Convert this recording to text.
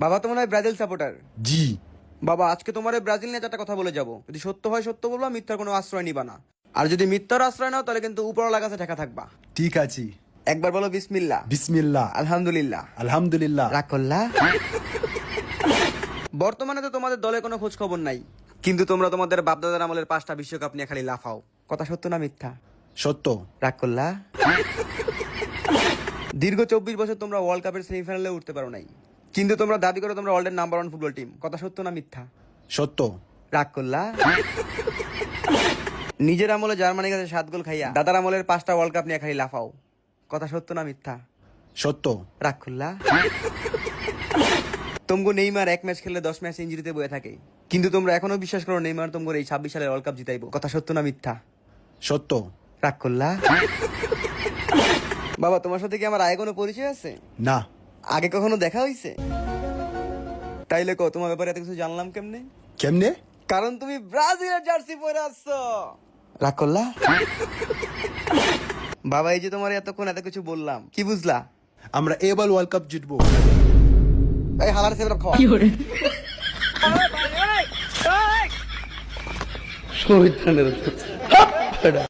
বাবা তো মনে হয় ব্রাজিল সাপোর্টার। জি। বাবা আজকে তোমার এই ব্রাজিল নিয়ে একটা কথা বলে যাব, যদি সত্য হয় সত্য বলবা, মিথ্যার কোনো আশ্রয় নিবা না। আর যদি মিথ্যার আশ্রয় নাও তাহলে কিন্তু উপরওয়ালার কাছে ঠেকা থাকবা। ঠিক আছে। একবার বলো বিসমিল্লাহ। বিসমিল্লাহ। আলহামদুলিল্লাহ। আলহামদুলিল্লাহ। রাগ করলা? বর্তমানে তো তোমাদের দলে কোনো খোঁজ খবর নাই, কিন্তু তোমরা তোমাদের বাপদাদার আমলের 5টা বিশ্বকাপ নিয়ে খালি লাফাও। কথা সত্য না মিথ্যা? সত্য। রাগ করলা? দীর্ঘ 24 বছর তোমরা ওয়ার্ল্ড কাপের সেমিফাইনালে উঠতে পারো নাই, কিন্তু তোমরা দাবি করো তোমরা ওয়ার্ল্ডের নাম্বার 1 ফুটবল টিম। কথা সত্য না মিথ্যা? সত্য। রাগ করলা? নিজের আমলে জার্মানির কাছে 7 গোল খাইয়া দাদার আমলের 5টা ওয়ার্ল্ড কাপ নিয়ে খালি লাফাও। কথা সত্য না মিথ্যা? সত্য। রাগ করলা? তোমগো নেইমার 1 ম্যাচ খেললে 10 ম্যাচ ইনজুরিতে বয়ে থাকে, কিন্তু তোমরা এখনো বিশ্বাস করো নেইমার তোমগো এই 26 সালের ওয়ার্ল্ড কাপ জিতাইবো। কথা সত্য না মিথ্যা? সত্য। রাগ করলা? বাবা তোমার সাথে কি আমার আগে কোনো পরিচয় আছে? না। আগে কখনো দেখা হইছে? তাইলে কো তোমার ব্যাপারে এত কিছু জানলাম কেমনে? কেমনে? কারণ তুমি ব্রাজিলের জার্সি পরে আসছো। রাগ করলা? বাবা এই যে তোমার এতক্ষণ এত কিছু বললাম, কি বুঝলা? আমরা এবার ওয়ার্ল্ড কাপ জিতবো। এই হালার সেবরা খাওয়া।